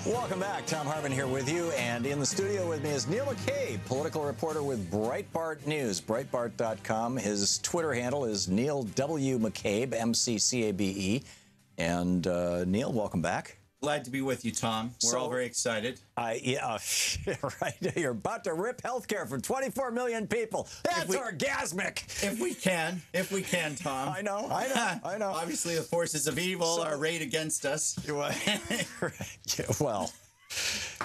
Welcome back. Thom Hartmann here with you. And in the studio with me is Neil McCabe, political reporter with Breitbart News, Breitbart.com. His Twitter handle is Neil W. McCabe, M-C-C-A-B-E. And Neil, welcome back. Glad to be with you, Tom. We're all very excited. Yeah, right. You're about to rip healthcare from 24 million people. That's orgasmic. If we can, Tom. I know. Obviously, the forces of evil are arrayed against us. Well,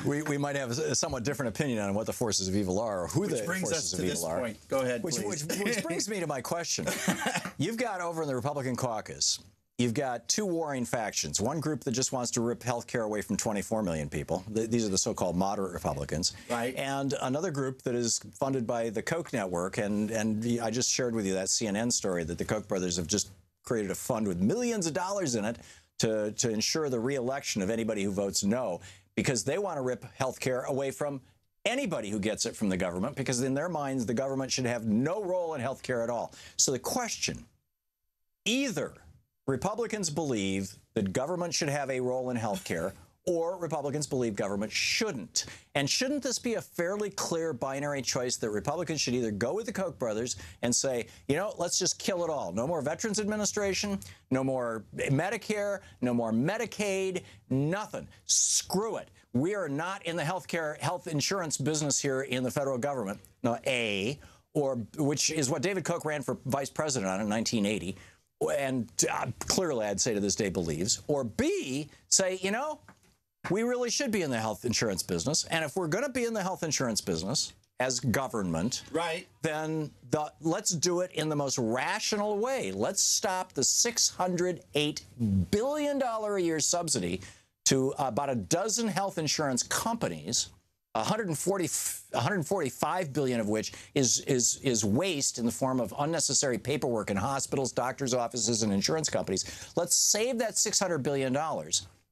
we might have a somewhat different opinion on what the forces of evil are, or who the forces of evil are. Point. Go ahead, please. Which brings me to my question. You've got over in the Republican caucus, you've got two warring factions. One group that just wants to rip health care away from 24 million people. These are the so-called moderate Republicans. Right. And another group that is funded by the Koch network. And I just shared with you that CNN story that the Koch brothers have just created a fund with millions of dollars in it to ensure the re-election of anybody who votes no, because they want to rip health care away from anybody who gets it from the government, because in their minds, the government should have no role in health care at all. So the question, either Republicans believe that government should have a role in health care, or Republicans believe government shouldn't. And shouldn't this be a fairly clear binary choice that Republicans should either go with the Koch brothers and say, you know, let's just kill it all. No more Veterans Administration, no more Medicare, no more Medicaid, nothing. Screw it. We are not in the health insurance business here in the federal government. No, which is what David Koch ran for vice president on in 1980. And clearly, I'd say to this day, believes. Or B, say, you know, we really should be in the health insurance business. And if we're going to be in the health insurance business as government, right, then let's do it in the most rational way. Let's stop the $608 billion a year subsidy to about a dozen health insurance companies, 145 billion of which is waste in the form of unnecessary paperwork in hospitals, doctors' offices, and insurance companies. Let's save that $600 billion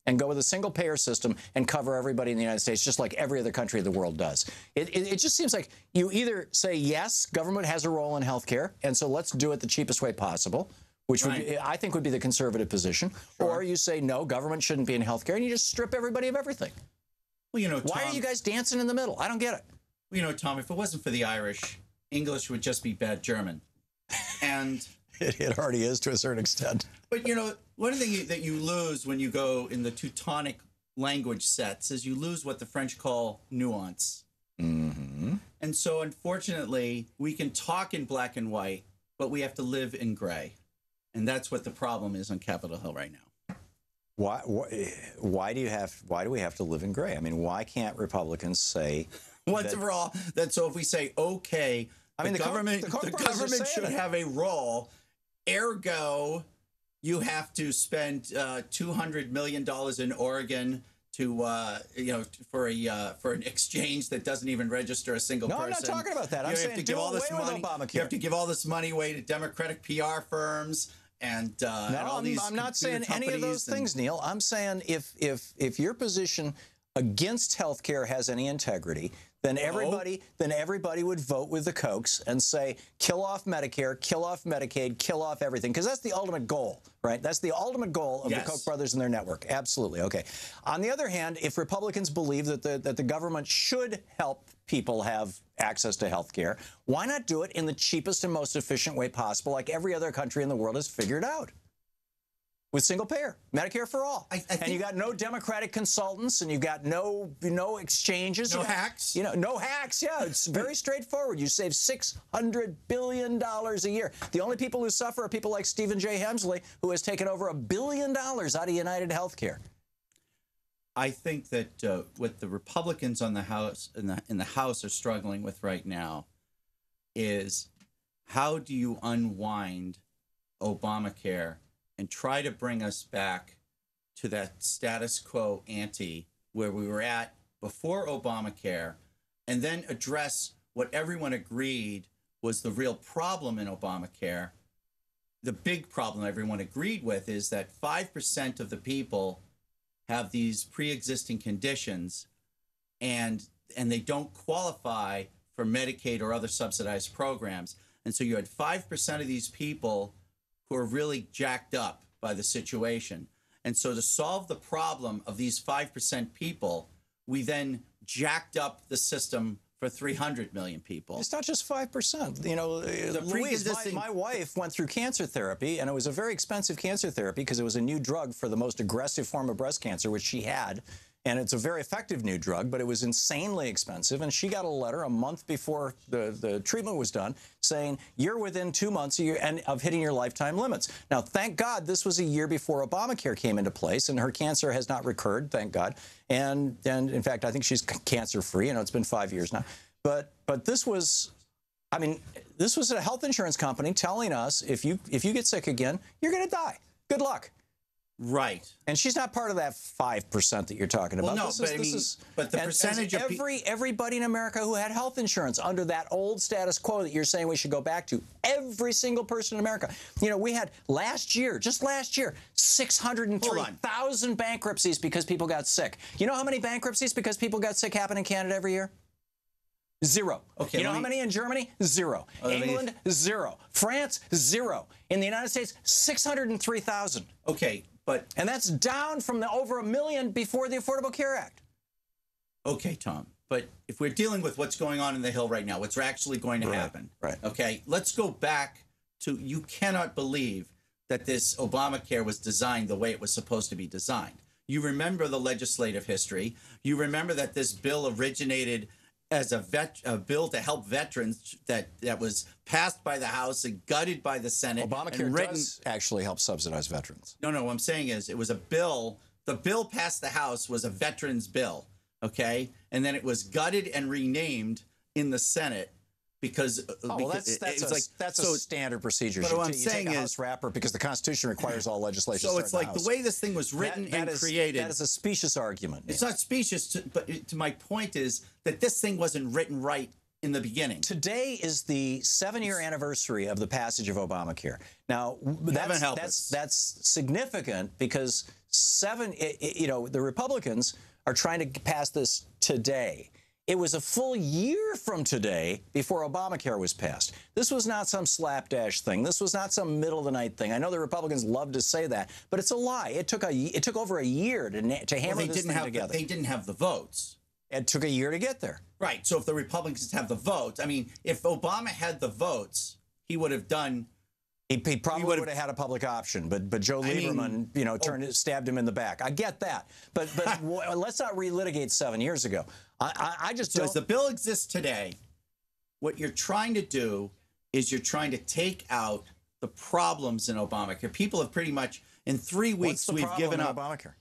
and go with a single payer system and cover everybody in the United States, just like every other country of the world does. It just seems like you either say, yes, government has a role in health care, and so let's do it the cheapest way possible, which I think would be the conservative position, or you say, no, government shouldn't be in health care, and you just strip everybody of everything. Well, you know, Tom, why are you guys dancing in the middle? I don't get it. Well, you know, Tom, if it wasn't for the Irish, English would just be bad German. And it already is to a certain extent. But, you know, one thing that you lose when you go in the Teutonic language sets is you lose what the French call nuance. Mm-hmm. And so, unfortunately, we can talk in black and white, but we have to live in gray. And that's what the problem is on Capitol Hill right now. Why do we have to live in gray? I mean, why can't Republicans say once and for all that? So if we say, okay, I mean, the government should have a role, ergo, you have to spend $200 million in Oregon to for an exchange that doesn't even register a single person. No, I'm not talking about that. I'm saying do away with Obamacare. You have to give all this money away to Democratic PR firms. And I'm not saying any of those things, Neil. I'm saying if your position against health care has any integrity, then everybody would vote with the Kochs and say, kill off Medicare, kill off Medicaid, kill off everything, because that's the ultimate goal, right? That's the ultimate goal of the Koch brothers and their network. Absolutely. Okay. On the other hand, if Republicans believe that the government should help people have access to health care, why not do it in the cheapest and most efficient way possible, like every other country in the world has figured out? With single payer, Medicare for all. And you got no Democratic consultants, and you got no exchanges. No hacks. You know, no hacks, yeah. It's very straightforward. You save $600 billion a year. The only people who suffer are people like Stephen J. Hemsley, who has taken over $1 billion out of United Healthcare. I think that what the Republicans on the House in the House are struggling with right now is how do you unwind Obamacare and try to bring us back to that status quo ante where we were at before Obamacare, and then address what everyone agreed was the real problem in Obamacare. The big problem everyone agreed with is that 5% of the people have these pre-existing conditions, and they don't qualify for Medicaid or other subsidized programs. And so you had 5% of these people who are really jacked up by the situation. And so to solve the problem of these 5% people, we then jacked up the system for 300 million people. It's not just 5%. You know, Louise, my wife went through cancer therapy, and it was a very expensive cancer therapy because it was a new drug for the most aggressive form of breast cancer, which she had. And it's a very effective new drug, but it was insanely expensive. And she got a letter a month before the treatment was done saying, you're within 2 months of hitting your lifetime limits. Now, thank God this was a year before Obamacare came into place, and her cancer has not recurred, thank God. And in fact, I think she's cancer-free. You know, it's been 5 years now. But this was, I mean, this was a health insurance company telling us, if you get sick again, you're going to die. Good luck. Right. And she's not part of that 5% that you're talking about. Well, no, but the percentage of everybody in America who had health insurance under that old status quo that you're saying we should go back to, every single person in America. You know, we had just last year, 603,000 bankruptcies because people got sick. You know how many bankruptcies because people got sick happen in Canada every year? 0. Okay, you know how many in Germany? 0. England, 0. France, 0. In the United States, 603,000. Okay. And that's down from the over 1 million before the Affordable Care Act. Okay, Tom. But if we're dealing with what's going on in the Hill right now, what's actually going to happen. Right. Okay, let's go back to, you cannot believe that this Obamacare was designed the way it was supposed to be designed. You remember the legislative history. You remember that this bill originated as a bill to help veterans that was passed by the House and gutted by the Senate. Obamacare does actually help subsidize veterans. No, what I'm saying is it was a bill. The bill passed the House was a veterans bill, okay? And then it was gutted and renamed in the Senate because that's a standard procedure. But what I'm saying is, House wrapper because the Constitution requires all legislation. So it's like the way this thing was written and created. That is a specious argument. It's not specious, but to my point is that this thing wasn't written right in the beginning. Today is the 7-year anniversary of the passage of Obamacare. Now, that's significant because the Republicans are trying to pass this today. It was a full year from today before Obamacare was passed. This was not some slapdash thing. This was not some middle-of-the-night thing. I know the Republicans love to say that, but it's a lie. It took over a year to hammer this thing together. They didn't have the votes. It took a year to get there. Right. So if the Republicans have the votes, I mean, if Obama had the votes, he would have done. He probably would have had a public option, but Joe Lieberman, stabbed him in the back. I get that, but let's not relitigate 7 years ago. I just don't. As the bill exists today, what you're trying to do is you're trying to take out the problems in Obamacare. People have pretty much in 3 weeks we've given up Obamacare.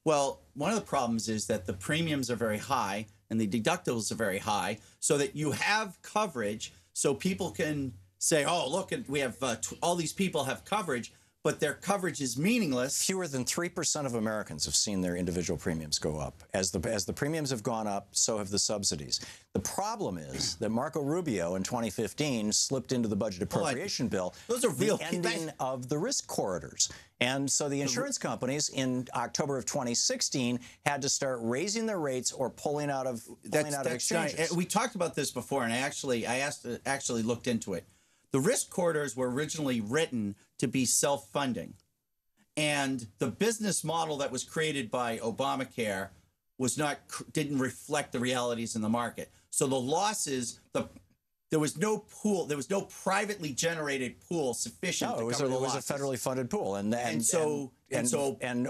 Well, one of the problems is that the premiums are very high and the deductibles are very high, so that you have coverage, so people can say, "Oh, look, we have all these people have coverage," but their coverage is meaningless. Fewer than 3% of Americans have seen their individual premiums go up. As the premiums have gone up, so have the subsidies. The problem is that Marco Rubio in 2015 slipped into the budget appropriation bill the ending of the risk corridors. And so the insurance companies in October of 2016 had to start raising their rates or pulling out of exchanges. We talked about this before, and I actually looked into it. The risk corridors were originally written to be self-funding, and the business model that was created by Obamacare didn't reflect the realities in the market. So the losses, there was no pool, there was no privately generated pool sufficient to cover the losses. It was a federally funded pool, and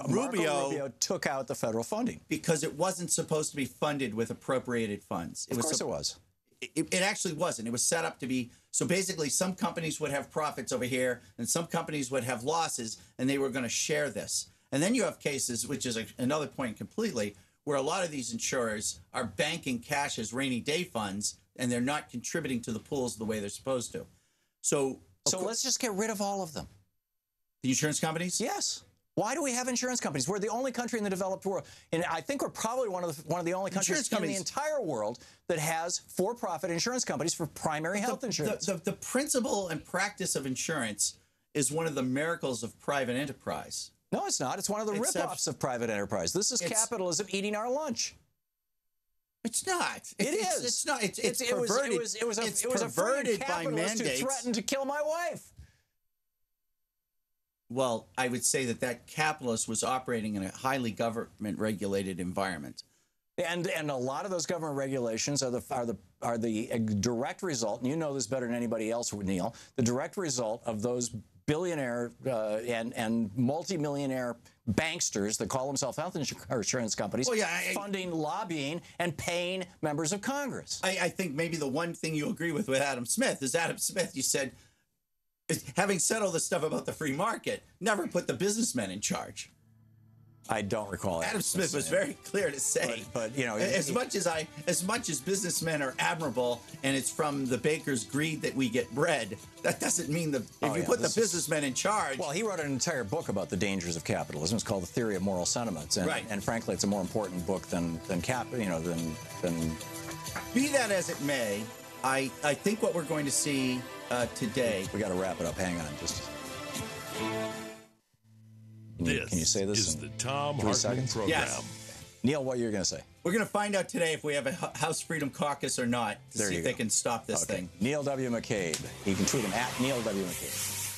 Rubio took out the federal funding because it wasn't supposed to be funded with appropriated funds. Of course it was. It actually wasn't. It was set up to be, so basically some companies would have profits over here and some companies would have losses, and they were going to share this. And then you have cases, which is another point completely, where a lot of these insurers are banking cash as rainy day funds and they're not contributing to the pools the way they're supposed to. So let's just get rid of all of them. The insurance companies? Yes. Why do we have insurance companies? We're the only country in the developed world, and I think we're probably one of the only countries in the entire world that has for-profit insurance companies for primary health insurance. The principle and practice of insurance is one of the miracles of private enterprise. No, it's not. It's one of the rip-offs of private enterprise. This is capitalism eating our lunch. It's not. It is. It's not. It's perverted. It was a perverted by mandate. Who threatened to kill my wife. Well, I would say that capitalist was operating in a highly government-regulated environment. And a lot of those government regulations are the direct result, and you know this better than anybody else, Neil, the direct result of those billionaire and multimillionaire banksters that call themselves health insurance companies, funding lobbying and paying members of Congress. I think maybe the one thing you agree with Adam Smith is Adam Smith, you said, having said all this stuff about the free market, never put the businessmen in charge. I don't recall. Adam Smith was very clear to say, but you know, as much as businessmen are admirable, and it's from the baker's greed that we get bread, that doesn't mean if you put the businessmen in charge. Well, he wrote an entire book about the dangers of capitalism. It's called The Theory of Moral Sentiments, and and frankly, it's a more important book than than. Be that as it may, I think what we're going to see today. We got to wrap it up. Hang on, just. Can you say this is in the Thom 3 Hartmann seconds? Program. Yes. Neil, what you're going to say? We're going to find out today if we have a House Freedom Caucus or not to see if they can stop this thing. Neil W. McCabe. You can tweet him at Neil W. McCabe.